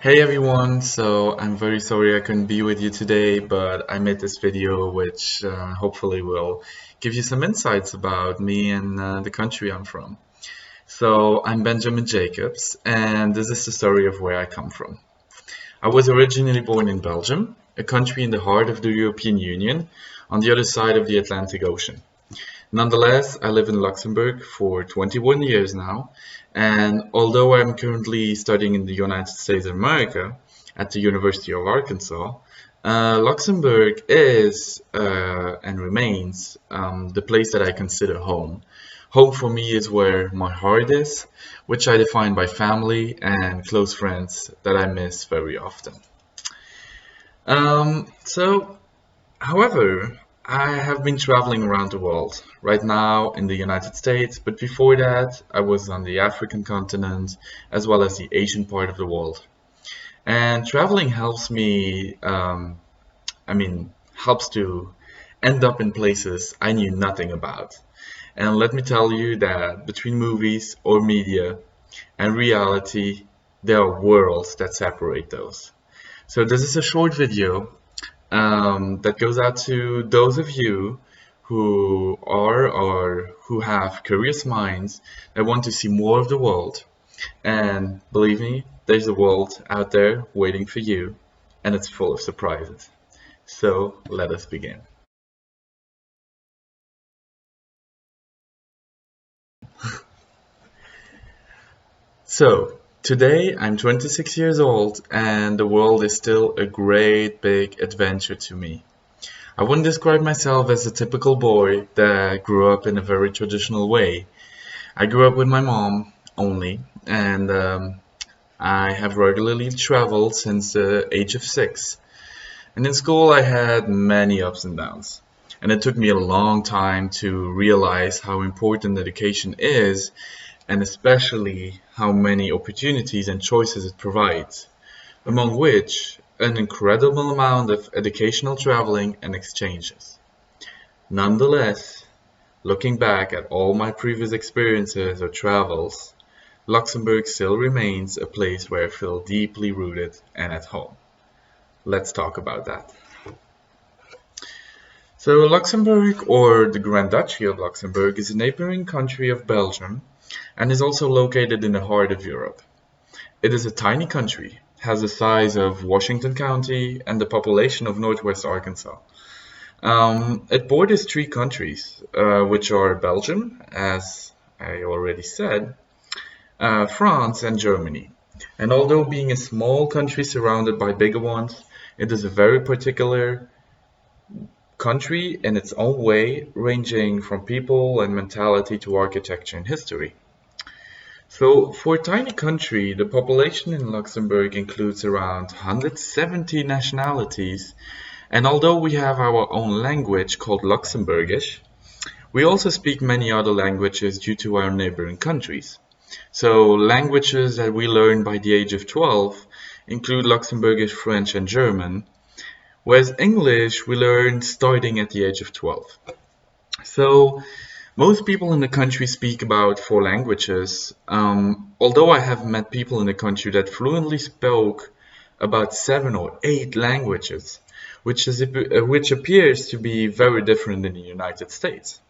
Hey everyone, so I'm very sorry I couldn't be with you today, but I made this video which hopefully will give you some insights about me and the country I'm from. So I'm Benjamin Jacobs, and this is the story of where I come from. I was originally born in Belgium, a country in the heart of the European Union, on the other side of the Atlantic Ocean. Nonetheless, I live in Luxembourg for 21 years now, and although I'm currently studying in the United States of America at the University of Arkansas, Luxembourg is and remains the place that I consider home. Home for me is where my heart is, which I define by family and close friends that I miss very often. Um, so However, I have been traveling around the world, right now in the United States, but before that I was on the African continent as well as the Asian part of the world. And traveling helps me, helps to end up in places I knew nothing about. And let me tell you that between movies or media and reality, there are worlds that separate those. So this is a short video that goes out to those of you who are or who have curious minds that want to see more of the world. And believe me, there's a world out there waiting for you, and it's full of surprises. So let us begin. So, today I'm 26 years old, and the world is still a great big adventure to me. I wouldn't describe myself as a typical boy that grew up in a very traditional way. I grew up with my mom only, and I have regularly traveled since the age of 6. And in school, I had many ups and downs. And it took me a long time to realize how important education is, and especially how many opportunities and choices it provides, among which an incredible amount of educational traveling and exchanges. Nonetheless, looking back at all my previous experiences or travels, Luxembourg still remains a place where I feel deeply rooted and at home. Let's talk about that. So Luxembourg, or the Grand Duchy of Luxembourg, is a neighboring country of Belgium and is also located in the heart of Europe. It is a tiny country, has the size of Washington County and the population of northwest Arkansas. It borders 3 countries, which are Belgium, as I already said, France, and Germany. And although being a small country surrounded by bigger ones, it is a very particular country in its own way, ranging from people and mentality to architecture and history. So, for a tiny country, the population in Luxembourg includes around 170 nationalities, and although we have our own language called Luxembourgish, we also speak many other languages due to our neighboring countries. So, languages that we learn by the age of 12 include Luxembourgish, French, and German, whereas English we learned starting at the age of 12. So, most people in the country speak about 4 languages, although I have met people in the country that fluently spoke about 7 or 8 languages, which appears to be very different in the United States.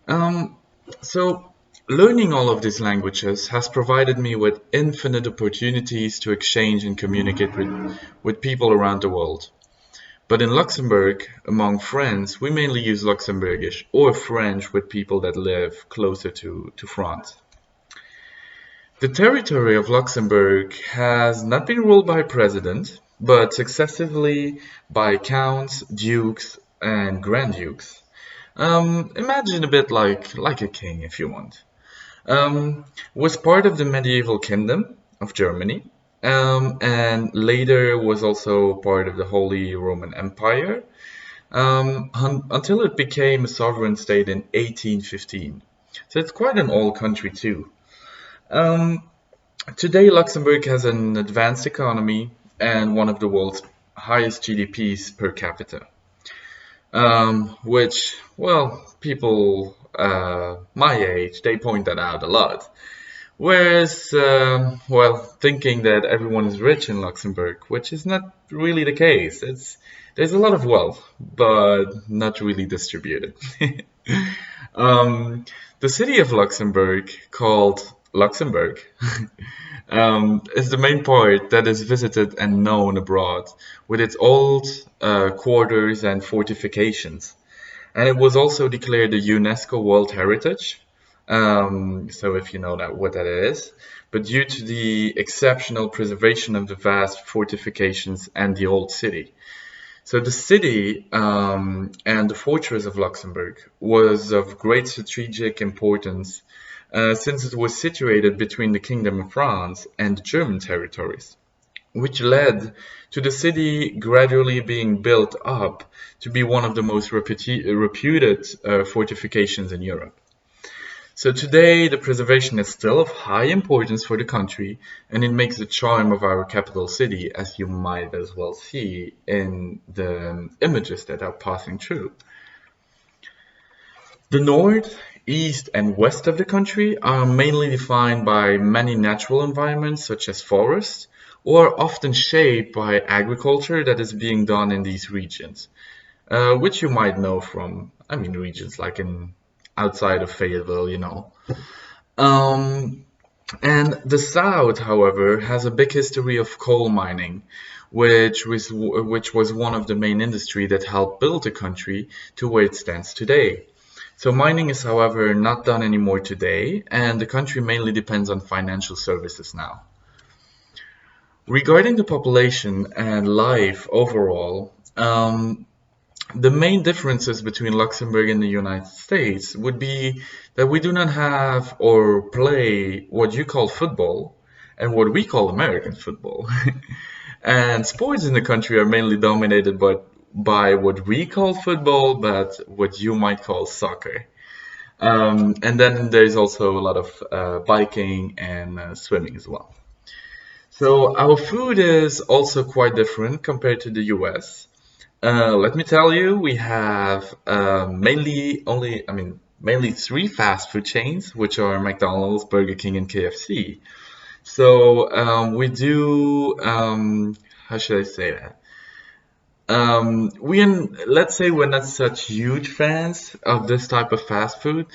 Um, so, learning all of these languages has provided me with infinite opportunities to exchange and communicate with people around the world. But in Luxembourg, among friends, we mainly use Luxembourgish or French with people that live closer to France. The territory of Luxembourg has not been ruled by a president, but successively by counts, dukes, and grand dukes. Imagine a bit like a king, if you want. Was part of the medieval kingdom of Germany, and later was also part of the Holy Roman Empire, until it became a sovereign state in 1815. So it's quite an old country too. Um, Today, Luxembourg has an advanced economy and one of the world's highest GDPs per capita, which, well, people my age, they point that out a lot. Whereas, well, thinking that everyone is rich in Luxembourg, which is not really the case. There's a lot of wealth, but not really distributed. Um, the city of Luxembourg, called Luxembourg, is the main part that is visited and known abroad, with its old quarters and fortifications. And it was also declared a UNESCO World Heritage. So if you know that what that is, but due to the exceptional preservation of the vast fortifications and the old city. So the city and the fortress of Luxembourg was of great strategic importance since it was situated between the Kingdom of France and the German territories, which led to the city gradually being built up to be one of the most reputed fortifications in Europe. So today, the preservation is still of high importance for the country, and it makes the charm of our capital city, as you might as well see in the images that are passing through. The north, east, and west of the country are mainly defined by many natural environments, such as forests, or are often shaped by agriculture that is being done in these regions, which you might know from, regions like in outside of Fayetteville, you know. Um, and the South, however, has a big history of coal mining, which was one of the main industry that helped build the country to where it stands today. So mining is, however, not done anymore today, and the country mainly depends on financial services now. Regarding the population and life overall, the main differences between Luxembourg and the United States would be that we do not have or play what you call football and what we call American football. And sports in the country are mainly dominated by what we call football, but what you might call soccer. And then there's also a lot of biking and swimming as well. So our food is also quite different compared to the US. Let me tell you, we have mainly three fast food chains, which are McDonald's, Burger King, and KFC. So how should I say that? Let's say we're not such huge fans of this type of fast food,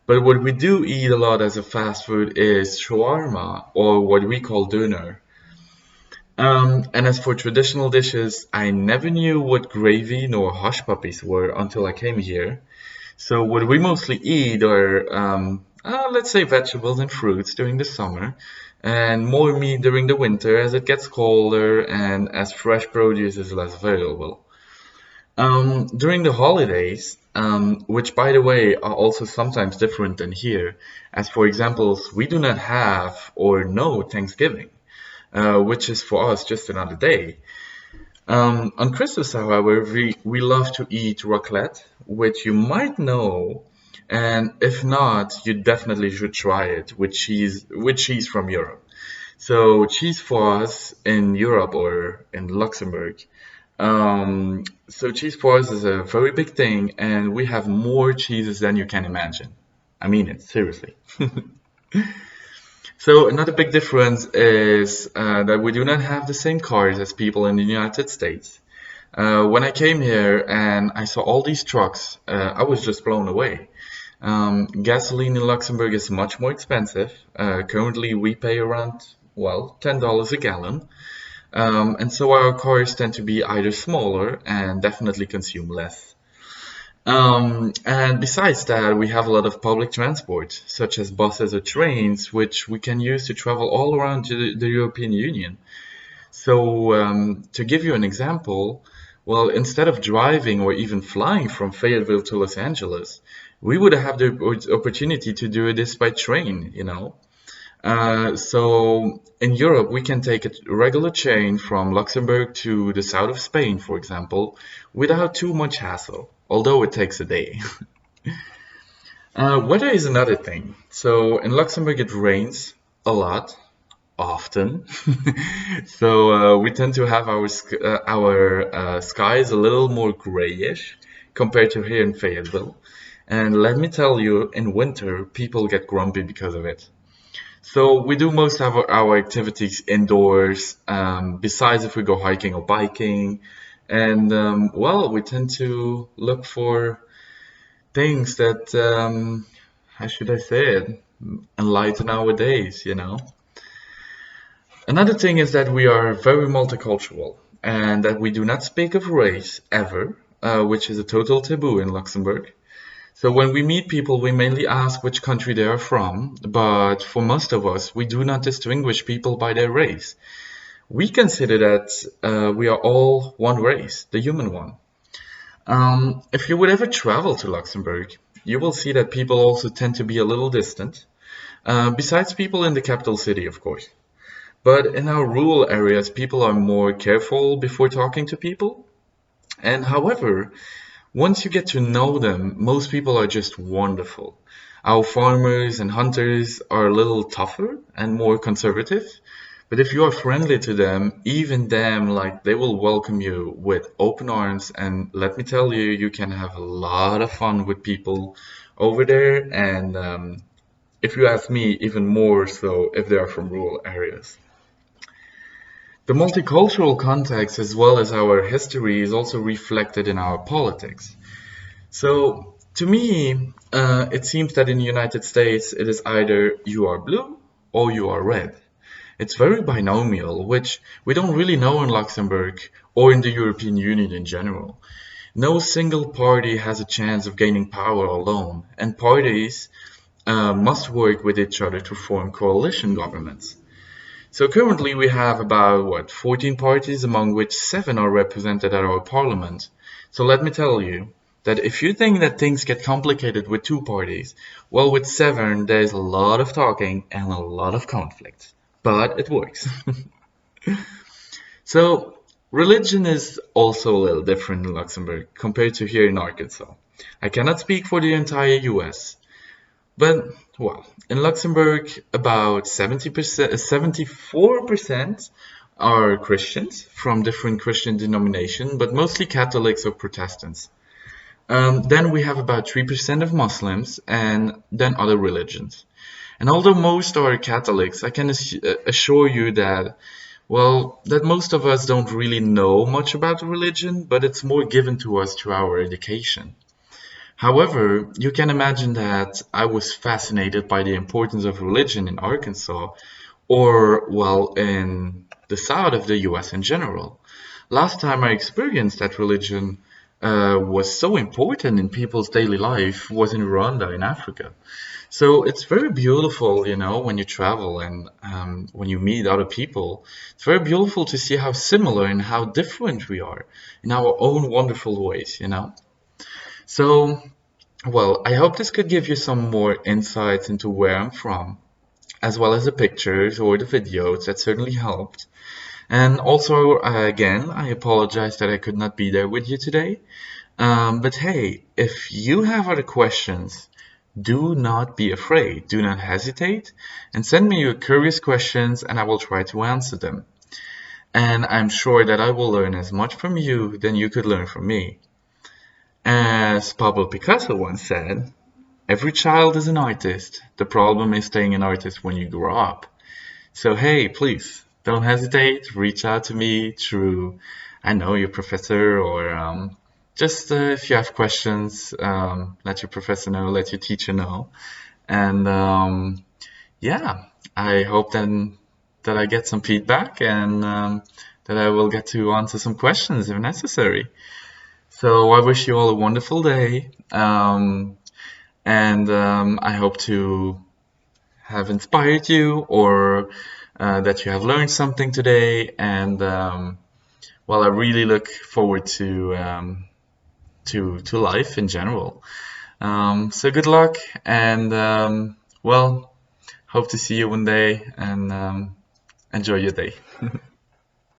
but what we do eat a lot as a fast food is shawarma, or what we call döner. And as for traditional dishes, I never knew what gravy nor hush puppies were until I came here. So what we mostly eat are, let's say, vegetables and fruits during the summer, and more meat during the winter as it gets colder and as fresh produce is less available. During the holidays, which by the way are also sometimes different than here, as for example, we do not have or know Thanksgiving, which is for us just another day. On Christmas, however, we love to eat raclette, which you might know, and if not, you definitely should try it with cheese from Europe. So cheese for us in Europe or in Luxembourg. So cheese for us is a very big thing, and we have more cheeses than you can imagine. I mean it, seriously. So another big difference is that we do not have the same cars as people in the United States. When I came here and I saw all these trucks, I was just blown away. Gasoline in Luxembourg is much more expensive. Currently, we pay around, well, $10 a gallon. And so our cars tend to be either smaller and definitely consume less. And besides that, we have a lot of public transport, such as buses or trains, which we can use to travel all around the European Union. So, to give you an example, well, instead of driving or even flying from Fayetteville to Los Angeles, we would have the opportunity to do this by train, you know. So in Europe, we can take a regular train from Luxembourg to the south of Spain, for example, without too much hassle, although it takes a day. Weather is another thing. So in Luxembourg, it rains a lot, often. So we tend to have our skies a little more grayish compared to here in Fayetteville. And let me tell you, in winter, people get grumpy because of it. So we do most of our activities indoors, besides if we go hiking or biking. And well, we tend to look for things that, how should I say it, enlighten our days, you know? Another thing is that we are very multicultural and that we do not speak of race ever, which is a total taboo in Luxembourg. So when we meet people, we mainly ask which country they are from, but for most of us, we do not distinguish people by their race. We consider that we are all one race, the human one. If you would ever travel to Luxembourg, you will see that people also tend to be a little distant, besides people in the capital city, of course. But in our rural areas, people are more careful before talking to people. And however, once you get to know them, most people are just wonderful. Our farmers and hunters are a little tougher and more conservative, but if you are friendly to them, even them, like they will welcome you with open arms. And let me tell you, you can have a lot of fun with people over there. And if you ask me, even more so if they are from rural areas. The multicultural context, as well as our history, is also reflected in our politics. So, to me, it seems that in the United States, it is either you are blue or you are red. It's very binomial, which we don't really know in Luxembourg or in the European Union in general. No single party has a chance of gaining power alone, and parties must work with each other to form coalition governments. So currently we have about, 14 parties, among which 7 are represented at our parliament. So let me tell you that if you think that things get complicated with 2 parties, well, with 7, there's a lot of talking and a lot of conflict. But it works. So religion is also a little different in Luxembourg compared to here in Arkansas. I cannot speak for the entire US, but, well, in Luxembourg, about 70%, 74% are Christians from different Christian denominations, but mostly Catholics or Protestants. Then we have about 3% of Muslims and then other religions. And although most are Catholics, I can assure you that, well, that most of us don't really know much about religion, but it's more given to us through our education. However, you can imagine that I was fascinated by the importance of religion in Arkansas, or, well, in the south of the US in general. Last time I experienced that religion was so important in people's daily life was in Rwanda in Africa. So it's very beautiful, you know, when you travel and when you meet other people. It's very beautiful to see how similar and how different we are in our own wonderful ways, you know. So, well, I hope this could give you some more insights into where I'm from, as well as the pictures or the videos that certainly helped. And also, again, I apologize that I could not be there with you today. But hey, if you have other questions, do not be afraid, do not hesitate, and send me your curious questions and I will try to answer them. And I'm sure that I will learn as much from you than you could learn from me. As Pablo Picasso once said, every child is an artist. The problem is staying an artist when you grow up. So hey, please, don't hesitate. Reach out to me through, I know, your professor or just if you have questions, let your professor know, let your teacher know. And yeah, I hope then that I get some feedback and that I will get to answer some questions if necessary. So I wish you all a wonderful day, and I hope to have inspired you or that you have learned something today. And well, I really look forward to life in general. So good luck, and well, hope to see you one day, and enjoy your day.